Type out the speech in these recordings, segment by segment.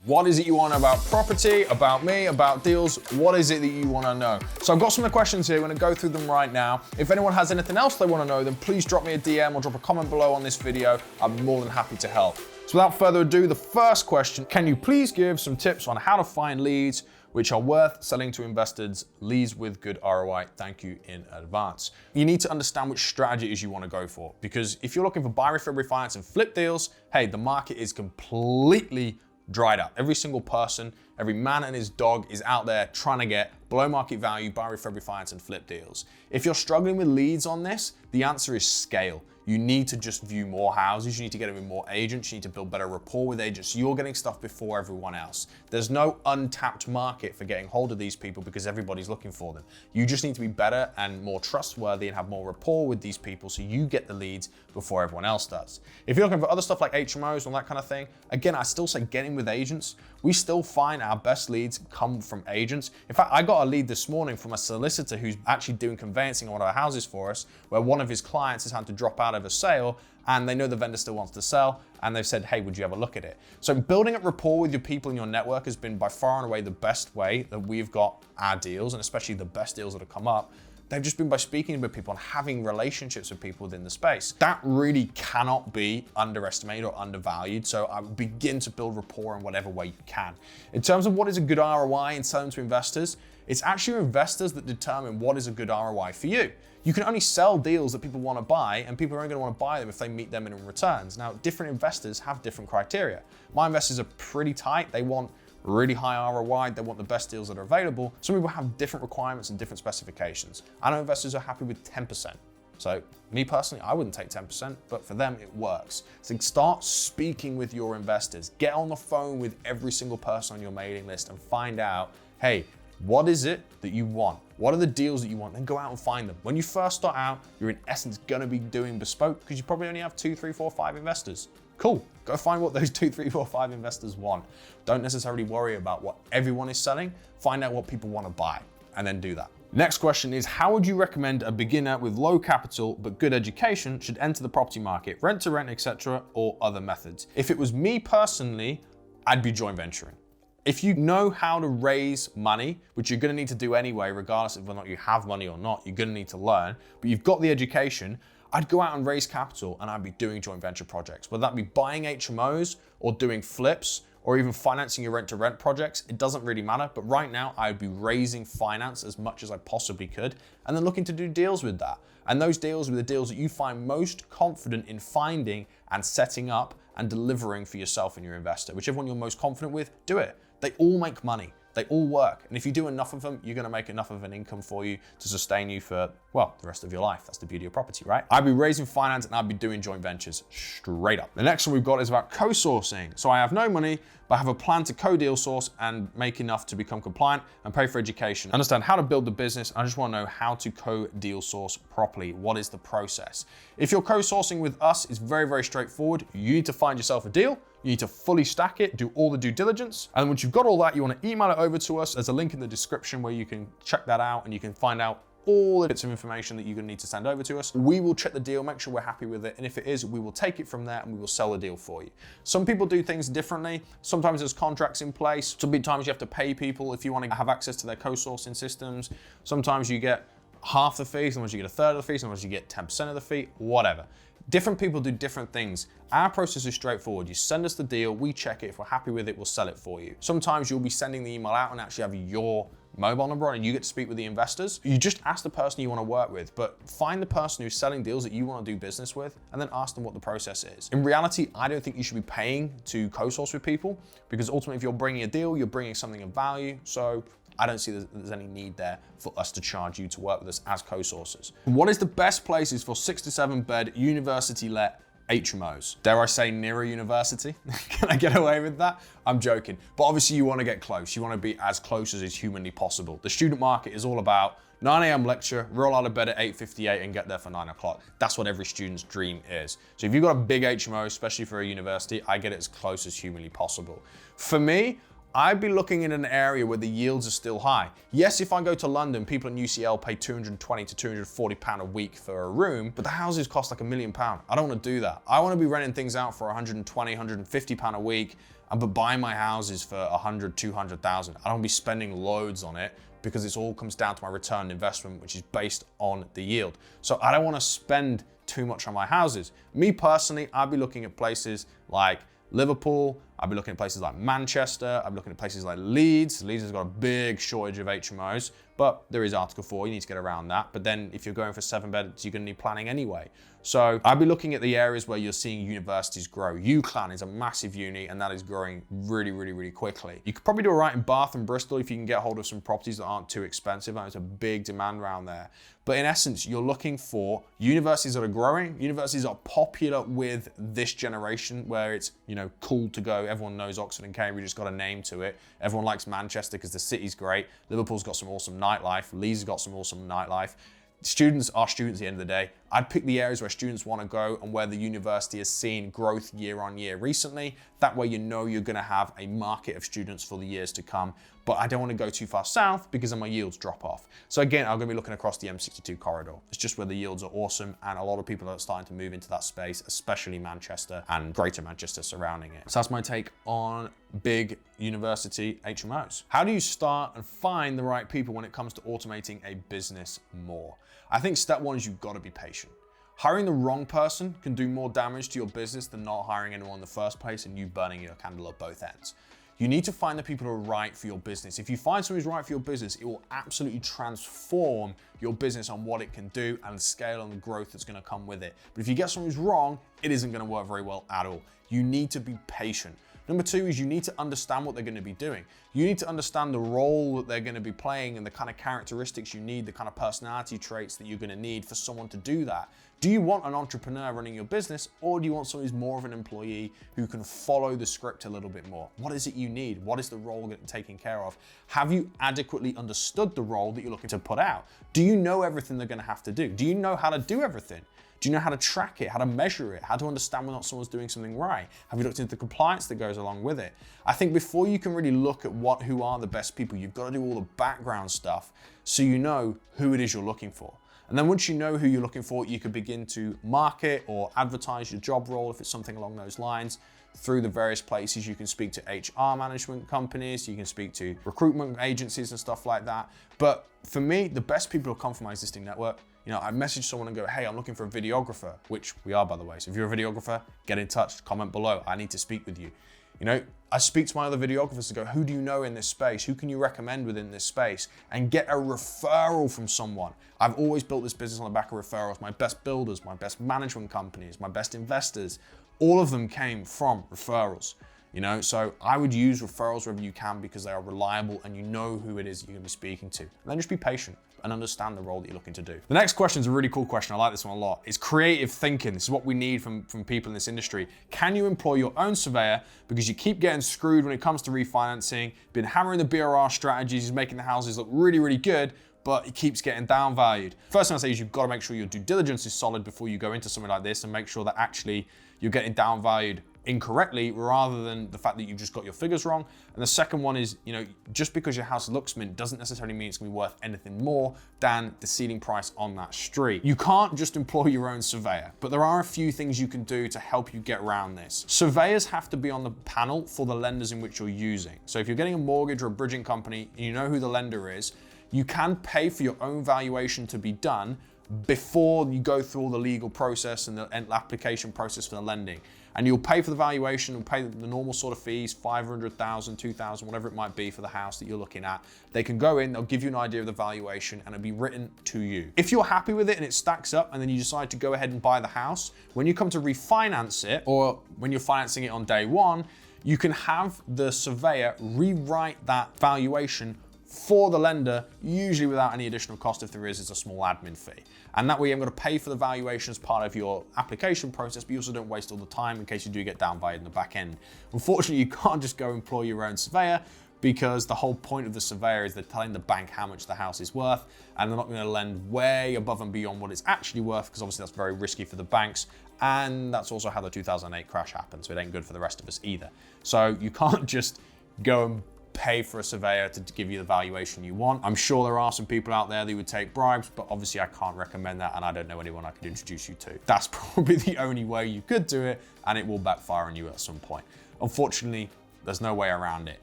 What is it you want to know about property, about me, about deals? What is it that you want to know? So I've got some of the questions here. We're going to go through them right now. If anyone has anything else they want to know, then please drop me a DM or drop a comment below on this video. I'm more than happy to help. So without further ado, the first question, can you please give some tips on how to find leads which are worth selling to investors, leads with good ROI? Thank you in advance. You need to understand which strategy it is you want to go for, because if you're looking for buy, refurb, refinance, and flip deals, hey, the market is completely dried up. Every single person, every man and his dog is out there trying to get below market value, buy, refurb, refinance, and flip deals. If you're struggling with leads on this, the answer is scale. You need to just view more houses. You need to get in with more agents. You need to build better rapport with agents. You're getting stuff before everyone else. There's no untapped market for getting hold of these people because everybody's looking for them. You just need to be better and more trustworthy and have more rapport with these people so you get the leads before everyone else does. If you're looking for other stuff like HMOs and that kind of thing, again, I still say get in with agents. We still find our best leads come from agents. In fact, I got a lead this morning from a solicitor who's actually doing conveyancing on one of our houses for us, where one of his clients has had to drop out of a sale and they know the vendor still wants to sell and they've said, hey, would you have a look at it? So building up rapport with your people in your network has been by far and away the best way that we've got our deals, and especially the best deals that have come up. They've just been by speaking with people and having relationships with people within the space. That really cannot be underestimated or undervalued. So I would begin to build rapport in whatever way you can. In terms of what is a good ROI in selling to investors, it's actually investors that determine what is a good ROI for you. You can only sell deals that people want to buy, and people are only going to want to buy them if they meet their minimum returns. Now, different investors have different criteria. My investors are pretty tight. They want really high ROI, they want the best deals that are available. Some people have different requirements and different specifications. I know investors are happy with 10%. So me personally, I wouldn't take 10%, but for them, it works. So start speaking with your investors. Get on the phone with every single person on your mailing list and find out, hey, what is it that you want? What are the deals that you want? Then go out and find them. When you first start out, you're in essence gonna be doing bespoke because you probably only have 2, 3, 4, 5 investors. Cool, go find what those 2, 3, 4, 5 investors want. Don't necessarily worry about what everyone is selling. Find out what people want to buy and then do that. Next question is, how would you recommend a beginner with low capital but good education should enter the property market, rent to rent, etc., or other methods? If it was me personally, I'd be joint venturing. If you know how to raise money, which you're gonna need to do anyway, regardless of whether or not you have money or not, you're gonna need to learn, but you've got the education, I'd go out and raise capital and I'd be doing joint venture projects, whether that be buying HMOs or doing flips or even financing your rent to rent projects. It doesn't really matter, but right now I'd be raising finance as much as I possibly could and then looking to do deals with that. And those deals are the deals that you find most confident in finding and setting up and delivering for yourself and your investor. Whichever one you're most confident with, do it. They all make money. They all work. And if you do enough of them, you're gonna make enough of an income for you to sustain you for, well, the rest of your life. That's the beauty of property, right? I'd be raising finance and I'd be doing joint ventures straight up. The next one we've got is about co-sourcing. So I have no money, but I have a plan to co-deal source and make enough to become compliant and pay for education. Understand how to build the business. I just wanna know how to co-deal source properly. What is the process? If you're co-sourcing with us, it's very, very straightforward. You need to find yourself a deal. You need to fully stack it, do all the due diligence. And once you've got all that, you wanna email it over to us. There's a link in the description where you can check that out and you can find out all the bits of information that you're gonna need to send over to us. We will check the deal, make sure we're happy with it. And if it is, we will take it from there and we will sell the deal for you. Some people do things differently. Sometimes there's contracts in place. Sometimes you have to pay people if you wanna have access to their co-sourcing systems. Sometimes you get half the fee, sometimes you get a third of the fee, sometimes you get 10% of the fee, whatever. Different people do different things. Our process is straightforward. You send us the deal, we check it. If we're happy with it, we'll sell it for you. Sometimes you'll be sending the email out and actually have your mobile number on and you get to speak with the investors. You just ask the person you want to work with, but find the person who's selling deals that you want to do business with and then ask them what the process is. In reality, I don't think you should be paying to co-source with people because ultimately if you're bringing a deal, you're bringing something of value. So I don't see there's any need there for us to charge you to work with us as co-sourcers. What is the best places for 6 to 7 bed university-let HMOs? Dare I say near a university? Can I get away with that? I'm joking. But obviously you want to get close. You want to be as close as is humanly possible. The student market is all about 9 a.m. lecture, roll out of bed at 8:58 and get there for 9 o'clock. That's what every student's dream is. So if you've got a big HMO, especially for a university, I get it as close as humanly possible. For me, I'd be looking in an area where the yields are still high. Yes, if I go to London, people in UCL pay £220 to £240 a week for a room, but the houses cost like £1 million. I don't want to do that. I want to be renting things out for £120, £150 a week, but buying my houses for 100, 200,000. I don't be spending loads on it because it all comes down to my return on investment, which is based on the yield. So I don't want to spend too much on my houses. Me personally, I'd be looking at places like Liverpool, I'd be looking at places like Manchester, I'd be looking at places like Leeds. Leeds has got a big shortage of HMOs, but there is Article 4, you need to get around that. But then if you're going for 7 beds, you're gonna need planning anyway. So I'd be looking at the areas where you're seeing universities grow. UCLan is a massive uni and that is growing really, really, really quickly. You could probably do it right in Bath and Bristol if you can get hold of some properties that aren't too expensive. There's a big demand around there. But in essence, you're looking for universities that are growing, universities that are popular with this generation where it's, you know, cool to go. Everyone knows Oxford and Cambridge, it's got a name to it. Everyone likes Manchester because the city's great. Liverpool's got some awesome nightlife. Leeds has got some awesome nightlife. Students are students at the end of the day. I'd pick the areas where students want to go and where the university has seen growth year on year recently. That way you know you're going to have a market of students for the years to come. But I don't want to go too far south because then my yields drop off. So again, I'm going to be looking across the M62 corridor. It's just where the yields are awesome and a lot of people are starting to move into that space, especially Manchester and Greater Manchester surrounding it. So that's my take on big university HMOs. How do you start and find the right people when it comes to automating a business more? I think step one is you've got to be patient. Hiring the wrong person can do more damage to your business than not hiring anyone in the first place and you burning your candle at both ends. You need to find the people who are right for your business. If you find someone who's right for your business, it will absolutely transform your business on what it can do and the scale and the growth that's going to come with it. But if you get someone who's wrong, it isn't going to work very well at all. You need to be patient. Number two is you need to understand what they're going to be doing. You need to understand the role that they're going to be playing and the kind of characteristics you need, the kind of personality traits that you're going to need for someone to do that. Do you want an entrepreneur running your business, or do you want someone who's more of an employee who can follow the script a little bit more? What is it you need? What is the role getting taken care of? Have you adequately understood the role that you're looking to put out? Do you know everything they're going to have to do? Do you know how to do everything? Do you know how to track it, how to measure it, how to understand whether or not someone's doing something right? Have you looked into the compliance that goes along with it? I think before you can really look at who are the best people, you've got to do all the background stuff so you know who it is you're looking for. And then once you know who you're looking for, you can begin to market or advertise your job role if it's something along those lines through the various places. You can speak to HR management companies, you can speak to recruitment agencies and stuff like that. But for me, the best people will come from my existing network. You know, I message someone and go, hey, I'm looking for a videographer, which we are, by the way. So if you're a videographer, get in touch, comment below. I need to speak with you. You know, I speak to my other videographers to go, who do you know in this space? Who can you recommend within this space? And get a referral from someone. I've always built this business on the back of referrals. My best builders, my best management companies, my best investors, all of them came from referrals. You know, so I would use referrals wherever you can because they are reliable and you know who it is you're going to be speaking to. And then just be patient and understand the role that you're looking to do. The next question is a really cool question. I like this one a lot. It's creative thinking. This is what we need from people in this industry. Can you employ your own surveyor because you keep getting screwed when it comes to refinancing, been hammering the BRR strategies, making the houses look really, really good, but it keeps getting downvalued? First thing I say is you've got to make sure your due diligence is solid before you go into something like this and make sure that actually you're getting downvalued incorrectly rather than the fact that you've just got your figures wrong. And the second one is, you know, just because your house looks mint doesn't necessarily mean it's gonna be worth anything more than the ceiling price on that street. You can't just employ your own surveyor, but there are a few things you can do to help you get around this. Surveyors have to be on the panel for the lenders in which you're using. So if you're getting a mortgage or a bridging company and you know who the lender is, you can pay for your own valuation to be done before you go through all the legal process and the application process for the lending. And you'll pay for the valuation, you'll pay the normal sort of fees, 500,000, 2,000, whatever it might be for the house that you're looking at. They can go in, they'll give you an idea of the valuation and it'll be written to you. If you're happy with it and it stacks up and then you decide to go ahead and buy the house, when you come to refinance it or when you're financing it on day one, you can have the surveyor rewrite that valuation for the lender, usually without any additional cost. If there is, it's a small admin fee. And that way I'm going to pay for the valuation as part of your application process, but you also don't waste all the time in case you do get downvalued in the back end. Unfortunately, you can't just go employ your own surveyor because the whole point of the surveyor is they're telling the bank how much the house is worth and they're not going to lend way above and beyond what it's actually worth because obviously that's very risky for the banks. And that's also how the 2008 crash happened, so it ain't good for the rest of us either. So you can't just go and pay for a surveyor to give you the valuation you want. I'm sure there are some people out there that would take bribes, but obviously I can't recommend that and I don't know anyone I could introduce you to. That's probably the only way you could do it and it will backfire on you at some point. Unfortunately, There's no way around it.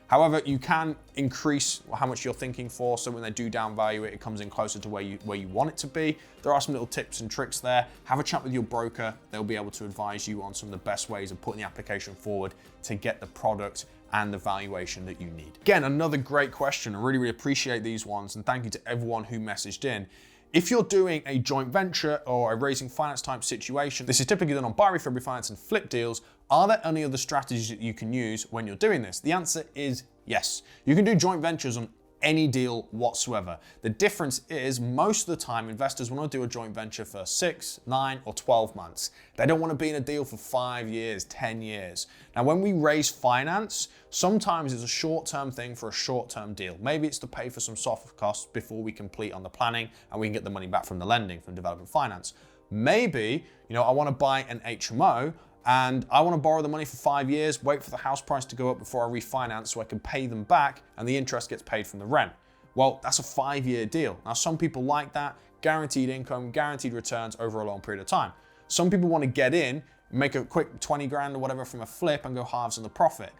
However, you can increase how much you're thinking for, so when they do downvalue it, it comes in closer to where you want it to be. There are some little tips and tricks there. Have a chat with your broker. They'll be able to advise you on some of the best ways of putting the application forward to get the product and the valuation that you need. Again, another great question. I really appreciate these ones, and thank you to everyone who messaged in. If you're doing a joint venture or a raising finance type situation, this is typically done on Buy Refurb Refinance and flip deals. Are there any other strategies that you can use when you're doing this? The answer is yes. You can do joint ventures on any deal whatsoever. The difference is most of the time investors want to do a joint venture for 6, 9, or 12 months. They don't want to be in a deal for 5 years, 10 years. Now, when we raise finance, sometimes it's a short-term thing for a short-term deal. Maybe it's to pay for some soft costs before we complete on the planning and we can get the money back from the lending, from development finance. Maybe, I want to buy an HMO and I want to borrow the money for 5 years, wait for the house price to go up before I refinance so I can pay them back and the interest gets paid from the rent. Well, that's a 5-year deal. Now, some people like that, guaranteed income, guaranteed returns over a long period of time. Some people want to get in, make a quick 20 grand or whatever from a flip and go halves on the profit.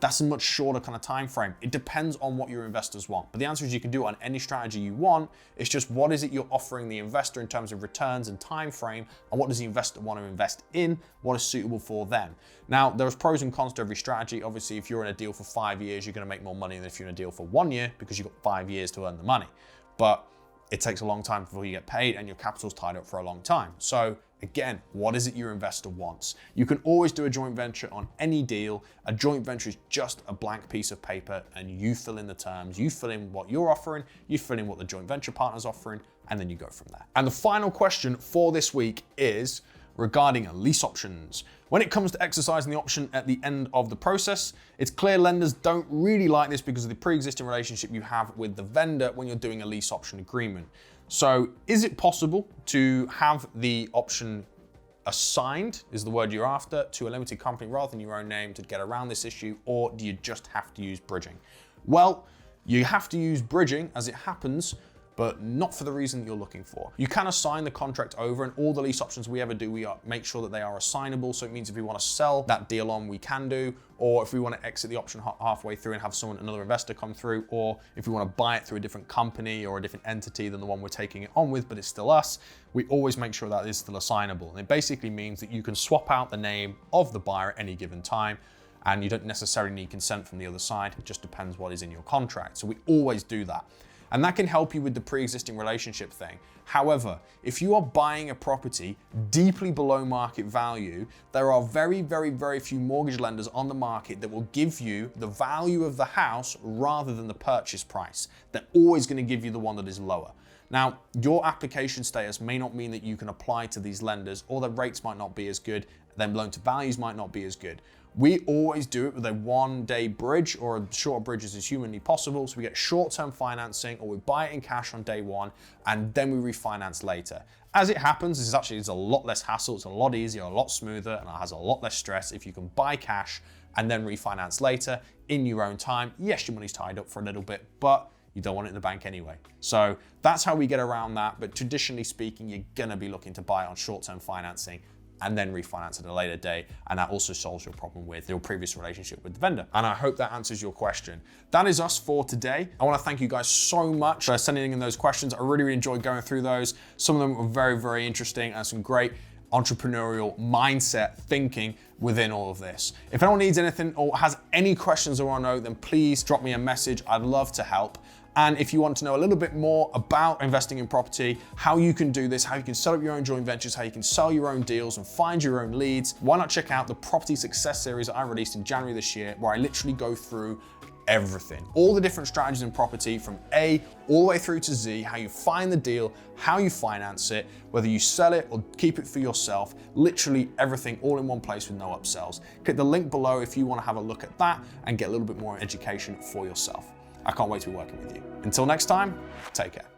That's a much shorter kind of time frame. It depends on what your investors want. But the answer is you can do it on any strategy you want. It's just what is it you're offering the investor in terms of returns and time frame, and what does the investor want to invest in, what is suitable for them. Now, there's pros and cons to every strategy. Obviously, if you're in a deal for 5 years, you're going to make more money than if you're in a deal for 1 year because you've got 5 years to earn the money. But it takes a long time before you get paid and your capital's tied up for a long time. So again, what is it your investor wants? You can always do a joint venture on any deal. A joint venture is just a blank piece of paper and you fill in the terms, you fill in what you're offering, you fill in what the joint venture partner's offering, and then you go from there. And the final question for this week is regarding lease options. When it comes to exercising the option at the end of the process, it's clear lenders don't really like this because of the pre-existing relationship you have with the vendor when you're doing a lease option agreement. So is it possible to have the option assigned, is the word you're after, to a limited company rather than your own name to get around this issue, or do you just have to use bridging? Well, you have to use bridging as it happens, but not for the reason that you're looking for. You can assign the contract over, and all the lease options we ever do, make sure that they are assignable. So it means if we want to sell that deal on, we can do, or if we want to exit the option halfway through and have another investor come through, or if we want to buy it through a different company or a different entity than the one we're taking it on with, but it's still us, we always make sure that is still assignable. And it basically means that you can swap out the name of the buyer at any given time, and you don't necessarily need consent from the other side. It just depends what is in your contract. So we always do that. And that can help you with the pre-existing relationship thing. However, if you are buying a property deeply below market value, there are very few mortgage lenders on the market that will give you the value of the house rather than the purchase price. They're always going to give you the one that is lower. Now, your application status may not mean that you can apply to these lenders, or the rates might not be as good, then loan to values might not be as good. We always do it with a 1-day bridge, or as short a bridge as is humanly possible. So we get short-term financing, or we buy it in cash on day one, and then we refinance later. As it happens, it's a lot less hassle, it's a lot easier, a lot smoother, and it has a lot less stress if you can buy cash and then refinance later in your own time. Yes, your money's tied up for a little bit, but you don't want it in the bank anyway. So that's how we get around that. But traditionally speaking, you're gonna be looking to buy it on short-term financing and then refinance at a later date. And that also solves your problem with your previous relationship with the vendor. And I hope that answers your question. That is us for today. I wanna thank you guys so much for sending in those questions. I really enjoyed going through those. Some of them were very interesting and some great entrepreneurial mindset thinking within all of this. If anyone needs anything or has any questions they wanna know, then please drop me a message. I'd love to help. And if you want to know a little bit more about investing in property, how you can do this, how you can set up your own joint ventures, how you can sell your own deals and find your own leads, why not check out the Property Success Series that I released in January this year, where I literally go through everything. All the different strategies in property from A all the way through to Z, how you find the deal, how you finance it, whether you sell it or keep it for yourself, literally everything all in one place with no upsells. Click the link below if you want to have a look at that and get a little bit more education for yourself. I can't wait to be working with you. Until next time, take care.